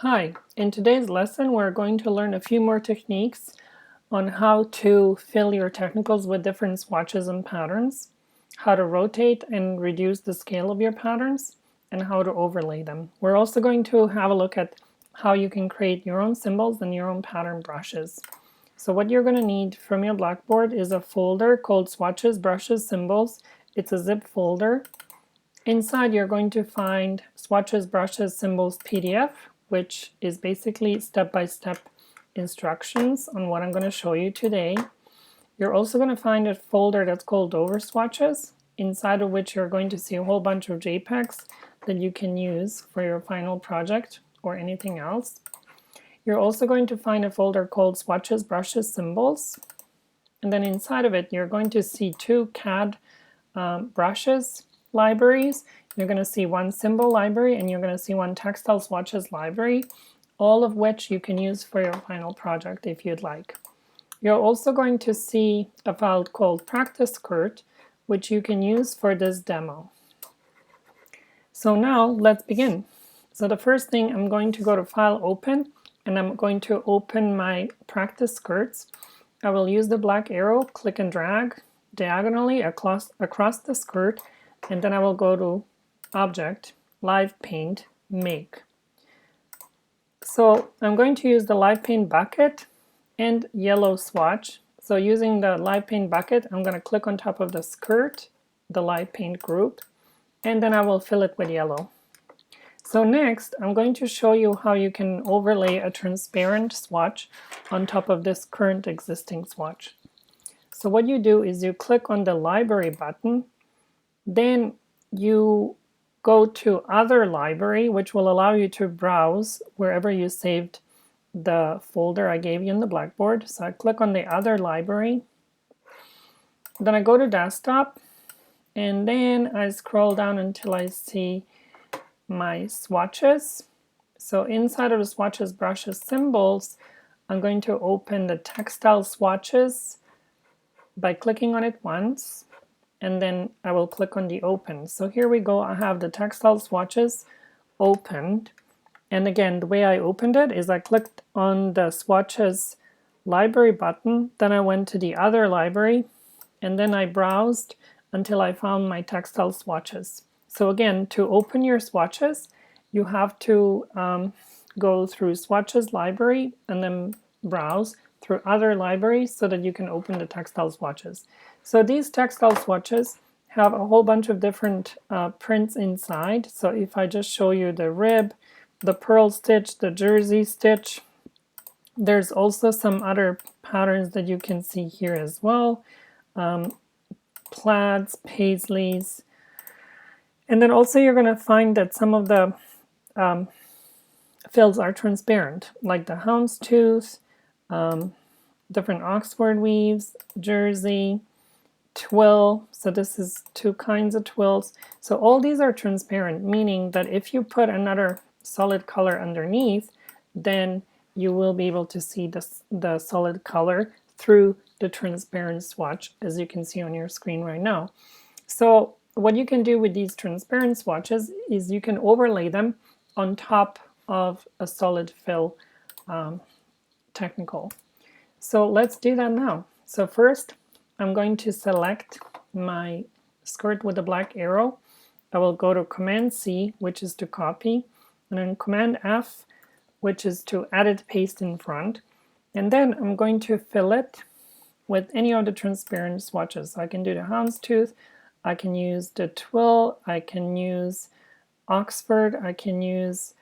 Hi, in today's lesson we're going to learn a few more techniques on how to fill your technicals with different swatches and patterns, how to rotate and reduce the scale of your patterns, and how to overlay them. We're also going to have a look at how you can create your own symbols and your own pattern brushes. So what you're going to need from your blackboard is a folder called Swatches, Brushes, Symbols. It's a zip folder. Inside you're going to find Swatches, Brushes, Symbols PDF, which is basically step-by-step instructions on what I'm going to show you today. You're also going to find a folder that's called Over Swatches, inside of which you're going to see a whole bunch of JPEGs that you can use for your final project or anything else. You're also going to find a folder called Swatches, Brushes, Symbols, and then inside of it you're going to see two CAD brushes libraries. You're going to see one symbol library and you're going to see one textile swatches library, all of which you can use for your final project if you'd like. You're also going to see a file called Practice Skirt, which you can use for this demo. So now let's begin. So the first thing, I'm going to go to File, Open, and I'm going to open my practice skirts. I will use the black arrow, click and drag diagonally across the skirt, and then I will go to Object, Live Paint, Make. So I'm going to use the Live Paint bucket and yellow swatch. So using the Live Paint bucket, I'm going to click on top of the skirt, the Live Paint group, and then I will fill it with yellow. So next, I'm going to show you how you can overlay a transparent swatch on top of this current existing swatch. So what you do is you click on the Library button, then you go to Other Library, which will allow you to browse wherever you saved the folder I gave you in the Blackboard. So I click on the Other Library, then I go to Desktop, and then I scroll down until I see my swatches. So inside of the Swatches, Brushes, Symbols, I'm going to open the Textile Swatches by clicking on it once, and then I will click on the Open. So here we go, I have the Textile Swatches opened, and again the way I opened it is I clicked on the Swatches Library button, then I went to the Other Library, and then I browsed until I found my textile swatches. So again, to open your swatches, you have to go through Swatches Library and then browse through Other Libraries so that you can open the textile swatches. So these textile swatches have a whole bunch of different prints inside. So if I just show you the rib, the purl stitch, the jersey stitch, there's also some other patterns that you can see here as well. Plaids, paisleys, and then also you're going to find that some of the fills are transparent, like the houndstooth, different Oxford weaves, jersey, twill. So this is two kinds of twills. So all these are transparent, meaning that if you put another solid color underneath, then you will be able to see the solid color through the transparent swatch, as you can see on your screen right now. So what you can do with these transparent swatches is you can overlay them on top of a solid fill technical. So let's do that now. So first, I'm going to select my skirt with the black arrow. I will go to Command C, which is to copy, and then Command F, which is to edit, paste in front. And then I'm going to fill it with any of the transparent swatches. So I can do the houndstooth, I can use the twill, I can use Oxford, I can use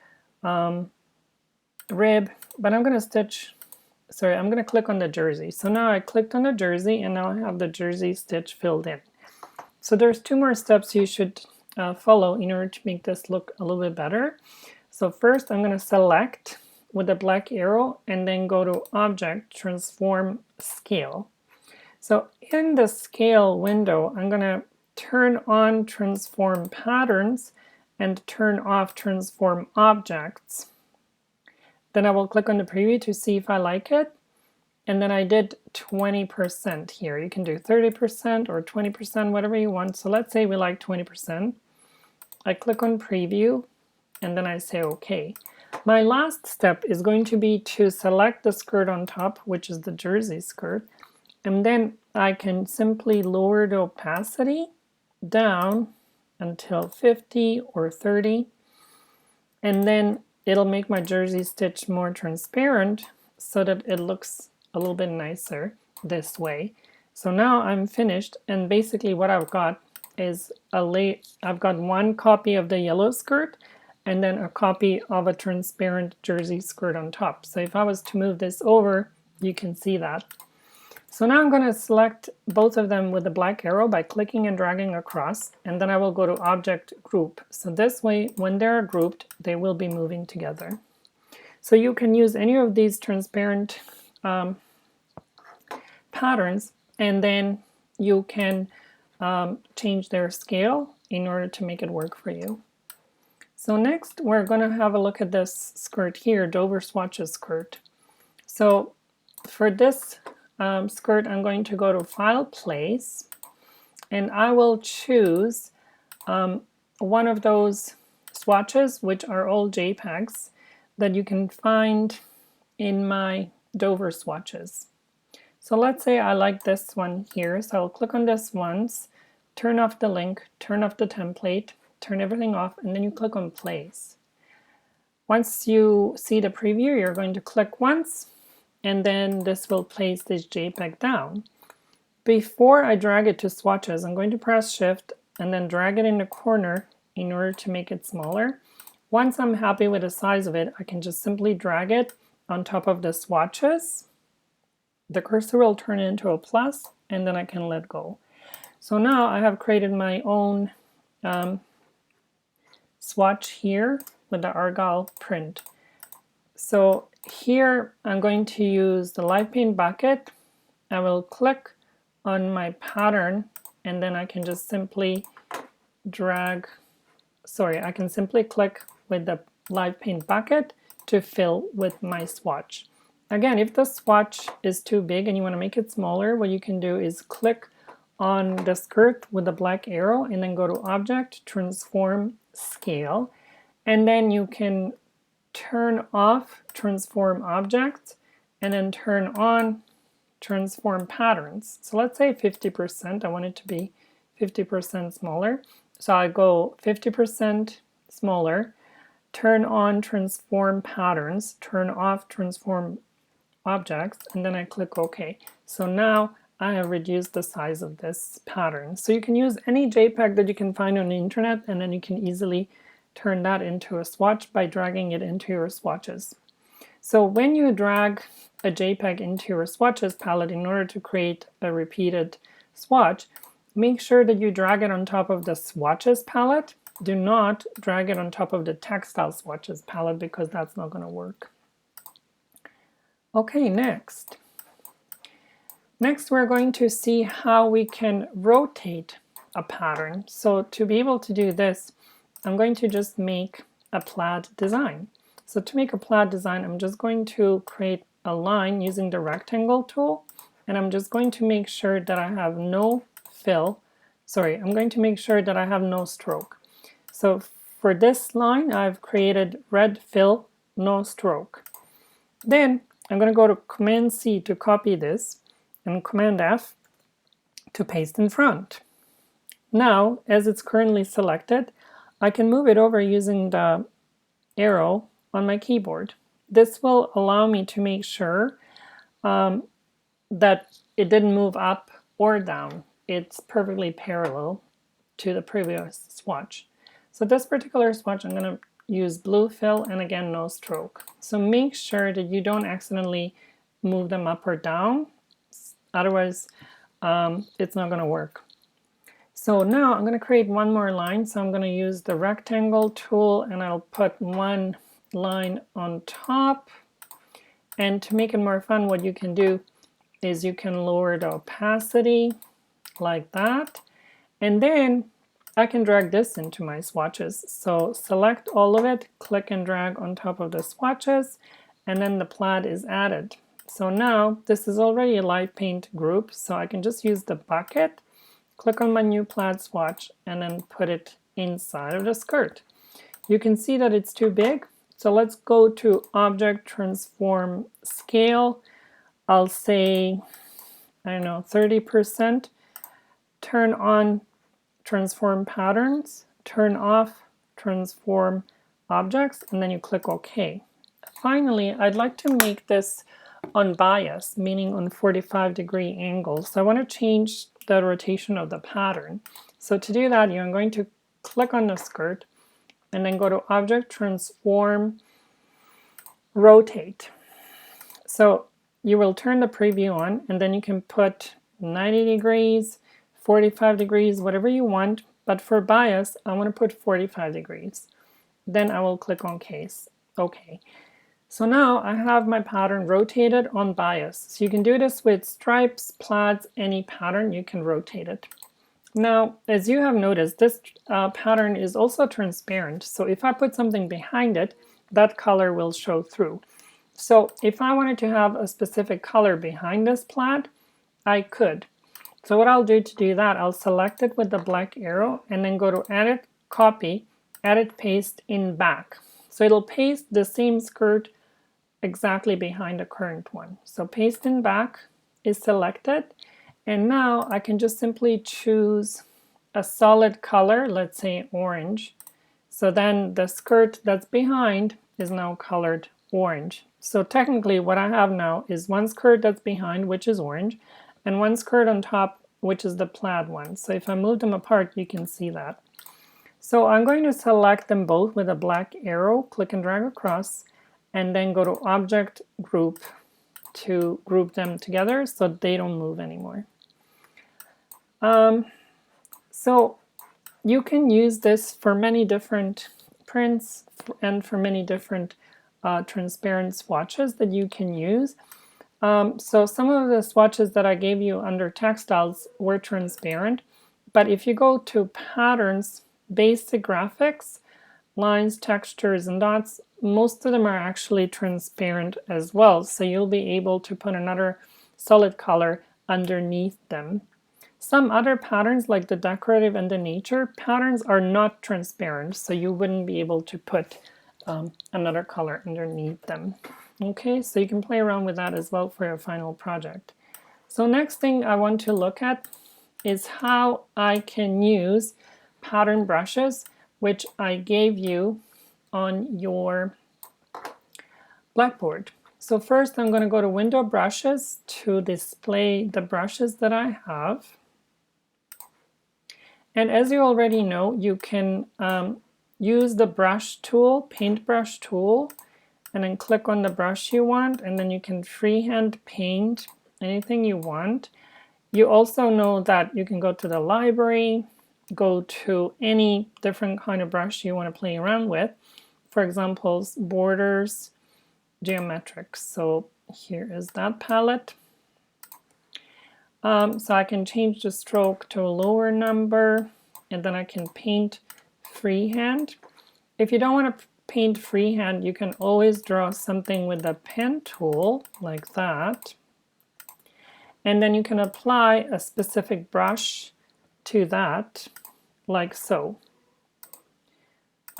rib, but I'm going to click on the jersey. So now I clicked on the jersey and now I have the jersey stitch filled in. So there's two more steps you should follow in order to make this look a little bit better. So first I'm going to select with the black arrow and then go to Object, Transform, Scale. So in the Scale window, I'm going to turn on Transform Patterns and turn off Transform Objects. Then I will click on the preview to see if I like it. And then I did 20% here. You can do 30% or 20%, whatever you want. So let's say we like 20%. I click on Preview and then I say OK. My last step is going to be to select the skirt on top, which is the jersey skirt, and then I can simply lower the opacity down until 50 or 30, and then it'll make my jersey stitch more transparent so that it looks a little bit nicer this way. So now I'm finished, and basically what I've got is I've got one copy of the yellow skirt and then a copy of a transparent jersey skirt on top. So if I was to move this over, you can see that. So now I'm going to select both of them with the black arrow by clicking and dragging across, and then I will go to Object Group. So this way, when they're grouped, they will be moving together. So you can use any of these transparent patterns, and then you can change their scale in order to make it work for you. So next, we're going to have a look at this skirt here, Dover swatches skirt. So for this skirt, I'm going to go to File, Place, and I will choose one of those swatches, which are all JPEGs that you can find in my Dover swatches. So let's say I like this one here, so I'll click on this once, turn off the link, turn off the template, turn everything off, and then you click on Place. Once you see the preview, you're going to click once, and then this will place this JPEG down. Before I drag it to swatches, I'm going to press Shift and then drag it in the corner in order to make it smaller. Once I'm happy with the size of it, I can just simply drag it on top of the swatches. The cursor will turn into a plus, and then I can let go. So now I have created my own swatch here with the Argyle print. So here I'm going to use the live paint bucket. I will click on my pattern, and then I can just simply click with the live paint bucket to fill with my swatch. Again, if the swatch is too big and you want to make it smaller, what you can do is click on the skirt with the black arrow and then go to Object, Transform, Scale, and then you can turn off Transform Object and then turn on Transform Patterns. So let's say 50%, I want it to be 50% smaller. So I go 50% smaller, turn on Transform Patterns, turn off Transform Objects, and then I click OK. So now I have reduced the size of this pattern. So you can use any JPEG that you can find on the internet, and then you can easily turn that into a swatch by dragging it into your swatches. So when you drag a JPEG into your swatches palette in order to create a repeated swatch, make sure that you drag it on top of the swatches palette. Do not drag it on top of the textile swatches palette, because that's not going to work. Okay, next we're going to see how we can rotate a pattern. So to be able to do this, I'm going to just make a plaid design. So to make a plaid design, I'm just going to create a line using the rectangle tool, and I'm just going to make sure that I have no fill. I'm going to make sure that I have no stroke. So for this line, I've created red fill, no stroke. Then I'm going to go to Command C to copy this, and Command F to paste in front. Now, as it's currently selected, I can move it over using the arrow on my keyboard. This will allow me to make sure that it didn't move up or down. It's perfectly parallel to the previous swatch. So this particular swatch, I'm going to use blue fill, and again, no stroke. So make sure that you don't accidentally move them up or down, otherwise it's not going to work. So now I'm going to create one more line. So I'm going to use the rectangle tool, and I'll put one line on top. And to make it more fun, what you can do is you can lower the opacity like that, and then I can drag this into my swatches. So select all of it, click and drag on top of the swatches, and then the plaid is added. So now this is already a live paint group, so I can just use the bucket, click on my new plaid swatch, and then put it inside of the skirt. You can see that it's too big, So let's go to Object Transform Scale. I'll say, I don't know, 30%. Turn on Transform Patterns, turn off Transform Objects, and then you click OK. Finally, I'd like to make this unbiased, meaning on 45-degree angle. So I want to change the rotation of the pattern. So to do that, I'm going to click on the skirt and then go to Object, Transform, Rotate. So you will turn the preview on, and then you can put 90 degrees, 45 degrees, whatever you want. But for bias, I want to put 45 degrees. Then I will click on Case. OK. So now I have my pattern rotated on bias. So you can do this with stripes, plaids, any pattern, you can rotate it. Now, as you have noticed, this pattern is also transparent. So if I put something behind it, that color will show through. So if I wanted to have a specific color behind this plaid, I could. So what I'll do to do that, I'll select it with the black arrow and then go to Edit, Copy, Edit, Paste in Back. So it'll paste the same skirt exactly behind the current one. So Paste in Back is selected. And now I can just simply choose a solid color, let's say orange. So then the skirt that's behind is now colored orange. So technically what I have now is one skirt that's behind, which is orange, and one skirt on top, which is the plaid one. So if I move them apart, you can see that. So I'm going to select them both with a black arrow, click and drag across, and then go to Object, Group to group them together so they don't move anymore. So you can use this for many different prints and for many different transparent swatches that you can use. So some of the swatches that I gave you under textiles were transparent, but if you go to patterns, basic graphics, lines, textures, and dots, most of them are actually transparent as well. So you'll be able to put another solid color underneath them. Some other patterns like the decorative and the nature patterns are not transparent, so you wouldn't be able to put another color underneath them. Okay, so you can play around with that as well for your final project. So next thing I want to look at is how I can use pattern brushes, which I gave you on your blackboard. So first I'm going to go to Window Brushes to display the brushes that I have. And as you already know, you can use the brush tool, paintbrush tool, and then click on the brush you want, and then you can freehand paint anything you want. You also know that you can go to the library, go to any different kind of brush you want to play around with. For example, borders, geometrics. So here is that palette. So I can change the stroke to a lower number, and then I can paint freehand. If you don't want to paint freehand, you can always draw something with the pen tool, like that. And then you can apply a specific brush to that, like so.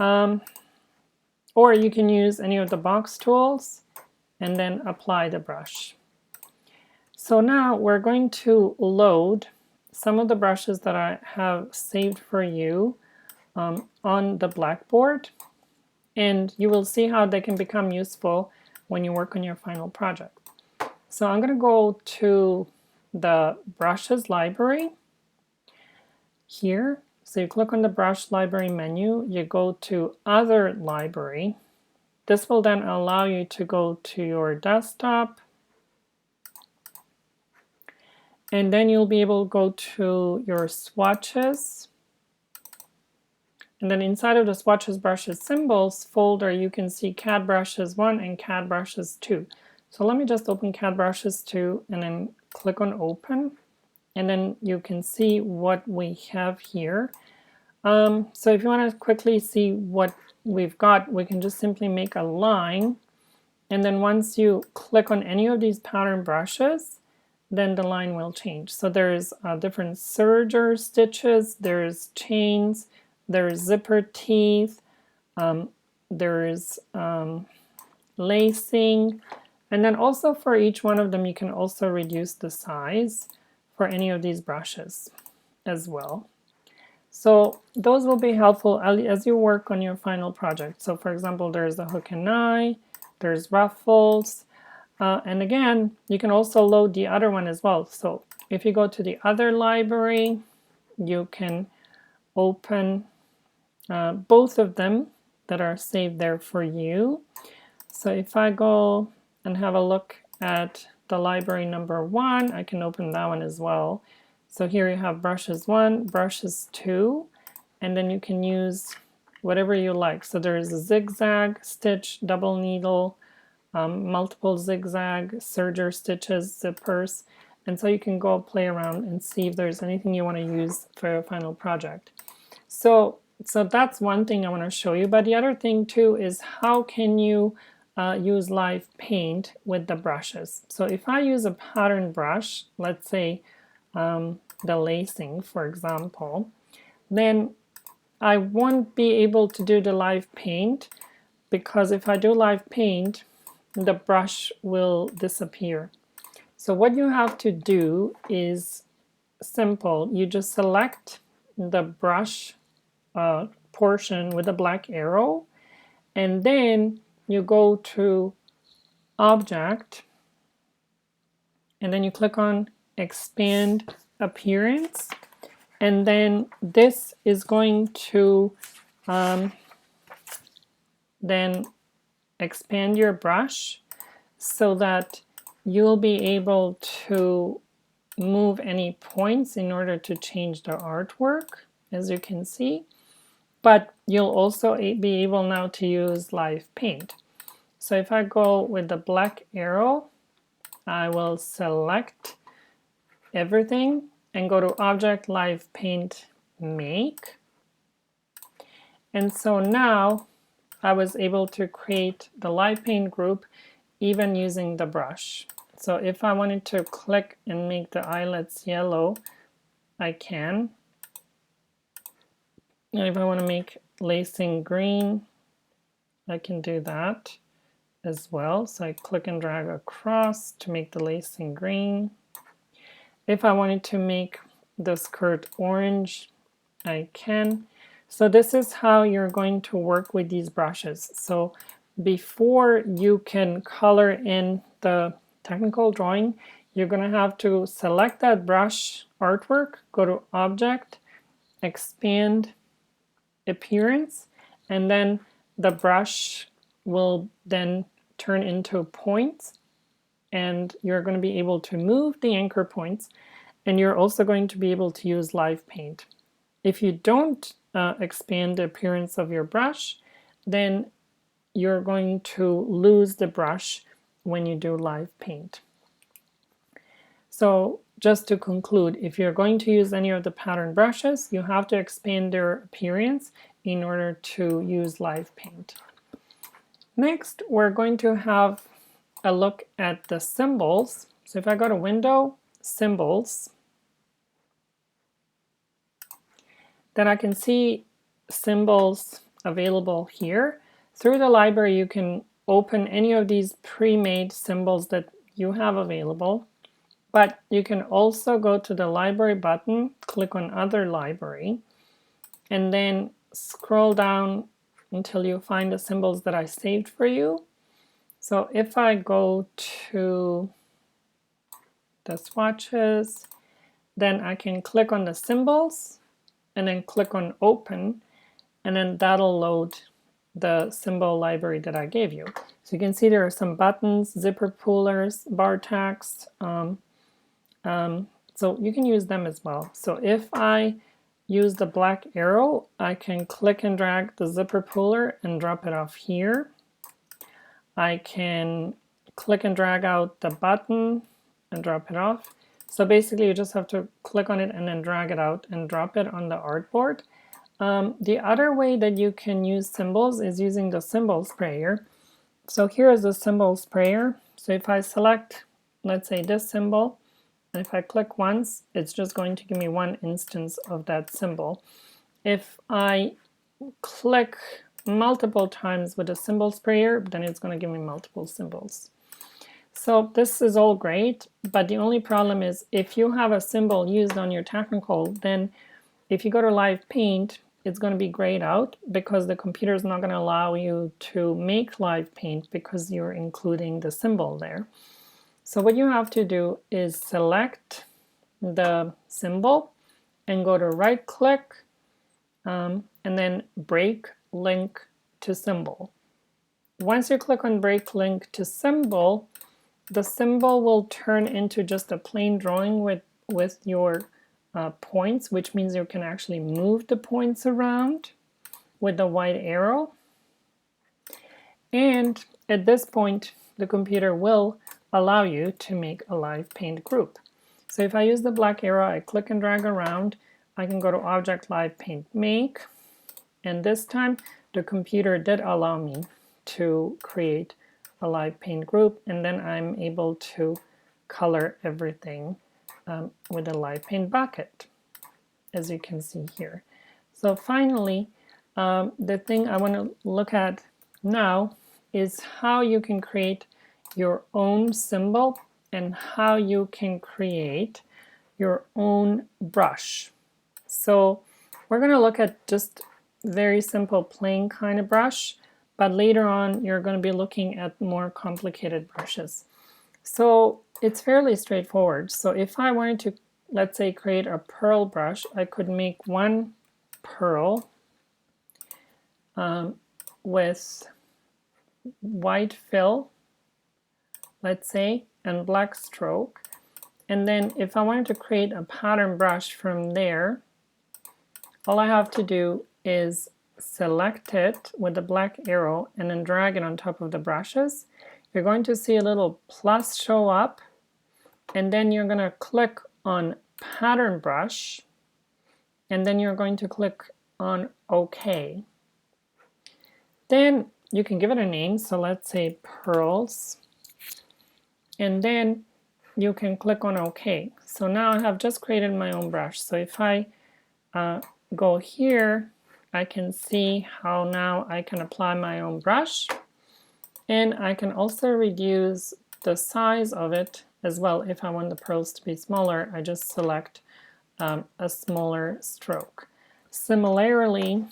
Or you can use any of the box tools and then apply the brush. So now we're going to load some of the brushes that I have saved for you on the blackboard, and you will see how they can become useful when you work on your final project. So I'm going to go to the brushes library here. So you click on the brush library menu, you go to other library. This will then allow you to go to your desktop, and then you'll be able to go to your swatches. And then inside of the swatches, brushes, symbols folder, you can see CAD brushes 1 and CAD brushes 2. So let me just open CAD brushes 2 and then click on open. And then you can see what we have here. So if you want to quickly see what we've got, we can just simply make a line. And then once you click on any of these pattern brushes, then the line will change. So there's different serger stitches, there's chains, there's zipper teeth, there's lacing, and then also for each one of them you can also reduce the size for any of these brushes as well. So those will be helpful as you work on your final project. So for example, there's a hook and eye, there's ruffles, and again, you can also load the other one as well. So if you go to the other library, you can open both of them that are saved there for you. So if I go and have a look at the library number 1, I can open that one as well. So here you have brushes 1, brushes 2, and then you can use whatever you like. So there's a zigzag, stitch, double needle, multiple zigzag, serger stitches, zippers, and so you can go play around and see if there's anything you want to use for your final project. So that's one thing I want to show you, but the other thing too is how can you use live paint with the brushes. So if I use a pattern brush, let's say the lacing for example, then I won't be able to do the live paint, because if I do live paint, the brush will disappear. So what you have to do is simple. You just select the brush portion with a black arrow, and then you go to Object, and then you click on Expand Appearance, and then this is going to then expand your brush so that you'll be able to move any points in order to change the artwork, as you can see. But you'll also be able now to use live paint. So if I go with the black arrow, I will select everything and go to Object, Live Paint, Make. And so now I was able to create the live paint group even using the brush. So if I wanted to click and make the eyelets yellow, I can. And if I want to make lacing green, I can do that as well. So I click and drag across to make the lacing green. If I wanted to make the skirt orange, I can. So this is how you're going to work with these brushes. So before you can color in the technical drawing, you're going to have to select that brush artwork, go to Object, Expand Appearance, and then the brush will then turn into points, and you're going to be able to move the anchor points, and you're also going to be able to use live paint. If you don't expand the appearance of your brush, then you're going to lose the brush when you do live paint. So just to conclude, if you're going to use any of the pattern brushes, you have to expand their appearance in order to use live paint. Next, we're going to have a look at the symbols. So if I go to Window, Symbols, then I can see symbols available here. Through the library, you can open any of these pre-made symbols that you have available, but you can also go to the library button, click on Other Library, and then scroll down until you find the symbols that I saved for you. So if I go to the swatches, then I can click on the symbols and then click on Open, and then that'll load the symbol library that I gave you. So you can see there are some buttons, zipper pullers, bar tacks, so you can use them as well. So if I use the black arrow, I can click and drag the zipper puller and drop it off here. I can click and drag out the button and drop it off. So basically you just have to click on it and then drag it out and drop it on the artboard. The other way that you can use symbols is using the symbol sprayer. So here is the symbol sprayer. So if I select, let's say this symbol, and if I click once, it's just going to give me one instance of that symbol. If I click multiple times with a symbol sprayer, then it's going to give me multiple symbols. So this is all great, but the only problem is if you have a symbol used on your technical, then if you go to Live Paint, it's going to be grayed out because the computer is not going to allow you to make Live Paint because you're including the symbol there. So what you have to do is select the symbol and go to right click and then break link to symbol. Once you click on break link to symbol, the symbol will turn into just a plain drawing with your points, which means you can actually move the points around with the white arrow. And at this point, the computer will allow you to make a Live Paint group. So if I use the black arrow, I click and drag around, I can go to Object Live Paint Make, and this time the computer did allow me to create a Live Paint group, and then I'm able to color everything with a Live Paint bucket, as you can see here. So finally, the thing I want to look at now is how you can create your own symbol and how you can create your own brush. So we're going to look at just very simple plain kind of brush, but later on you're going to be looking at more complicated brushes. So it's fairly straightforward. So if I wanted to, let's say, create a pearl brush, I could make one pearl with white fill, let's say, and black stroke. And then if I wanted to create a pattern brush from there, all I have to do is select it with the black arrow and then drag it on top of the brushes. You're going to see a little plus show up, and then you're going to click on pattern brush, and then you're going to click on OK. Then you can give it a name, so let's say pearls, and then you can click on OK. So now I have just created my own brush. So if I go here, I can see how now I can apply my own brush, and I can also reduce the size of it as well. If I want the pearls to be smaller, I just select a smaller stroke. Similarly,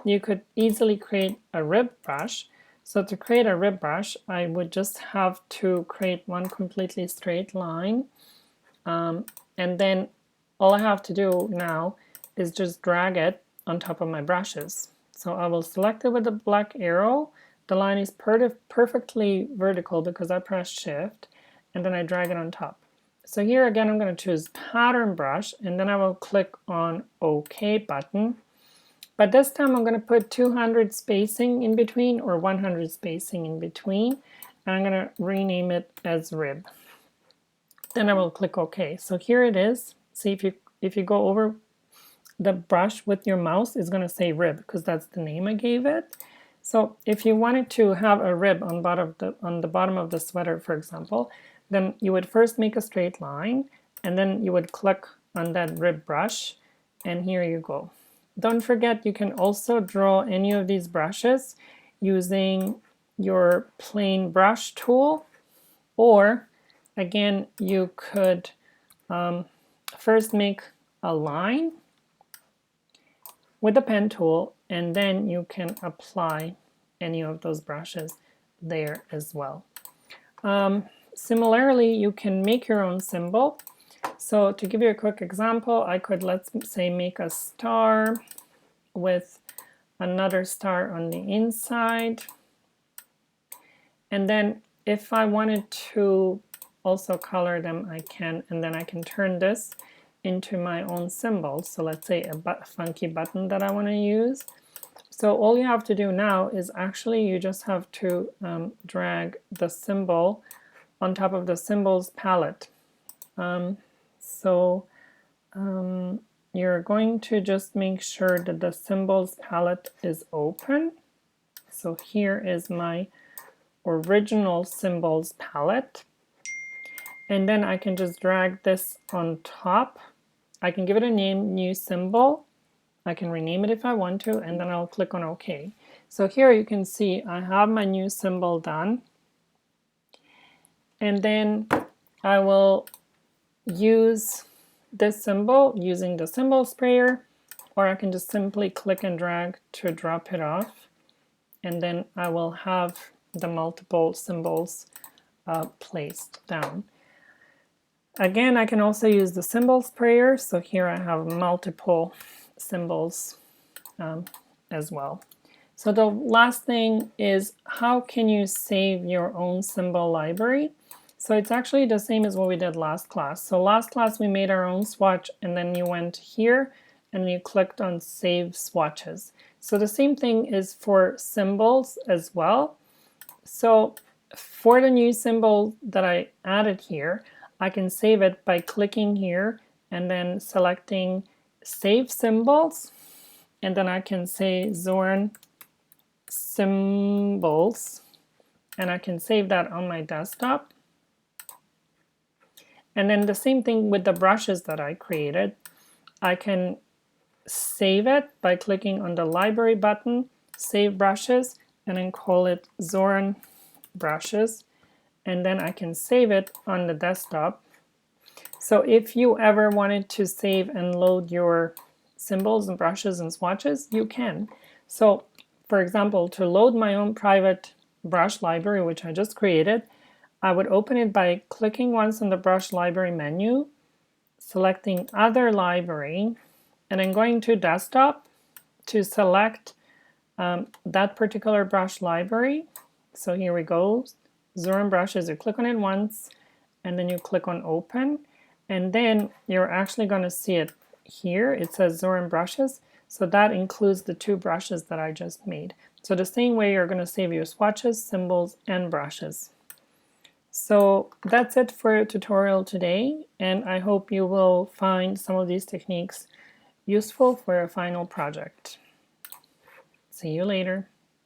you could easily create a rib brush. So to create a rib brush, I would just have to create one completely straight line, and then all I have to do now is just drag it on top of my brushes. So I will select it with the black arrow. The line is perfectly vertical because I press shift, and then I drag it on top. So here again I'm going to choose pattern brush, and then I will click on OK button. But this time I'm going to put 200 spacing in between, or 100 spacing in between, and I'm going to rename it as rib. Then I will click OK. So here it is. See, if you go over the brush with your mouse, it's going to say rib because that's the name I gave it. So if you wanted to have a rib on the bottom of the sweater, for example, then you would first make a straight line, and then you would click on that rib brush, and here you go. Don't forget, you can also draw any of these brushes using your plain brush tool, or again, you could first make a line with the pen tool, and then you can apply any of those brushes there as well. Similarly, you can make your own symbol. So to give you a quick example, I could, let's say, make a star with another star on the inside. And then if I wanted to also color them, I can, and then I can turn this into my own symbol. So let's say a funky button that I want to use. So all you have to do now is actually you just have to drag the symbol on top of the symbols palette. You're going to just make sure that the symbols palette is open. So here is my original symbols palette. And then I can just drag this on top. I can give it a name, new symbol. I can rename it if I want to, and then I'll click on OK. So here you can see I have my new symbol done. And then I will use this symbol using the symbol sprayer, or I can just simply click and drag to drop it off. And then I will have the multiple symbols placed down. Again, I can also use the symbol sprayer. So here I have multiple symbols as well. So the last thing is, how can you save your own symbol library? So it's actually the same as what we did last class. So last class we made our own swatch, and then you went here and you clicked on Save Swatches. So the same thing is for symbols as well. So for the new symbol that I added here, I can save it by clicking here and then selecting Save Symbols, and then I can say Zorn Symbols, and I can save that on my desktop. And then the same thing with the brushes that I created. I can save it by clicking on the library button, Save Brushes, and then call it Zorn Brushes, and then I can save it on the desktop. So if you ever wanted to save and load your symbols and brushes and swatches, you can. So for example, to load my own private brush library, which I just created, I would open it by clicking once on the brush library menu, selecting Other Library, and then going to Desktop to select that particular brush library. So here we go, Zorn Brushes. You click on it once, and then you click on Open, and then you're actually going to see it here. It says Zorn Brushes. So that includes the two brushes that I just made. So the same way you're going to save your swatches, symbols, and brushes. So that's it for your tutorial today, and I hope you will find some of these techniques useful for your final project. See you later.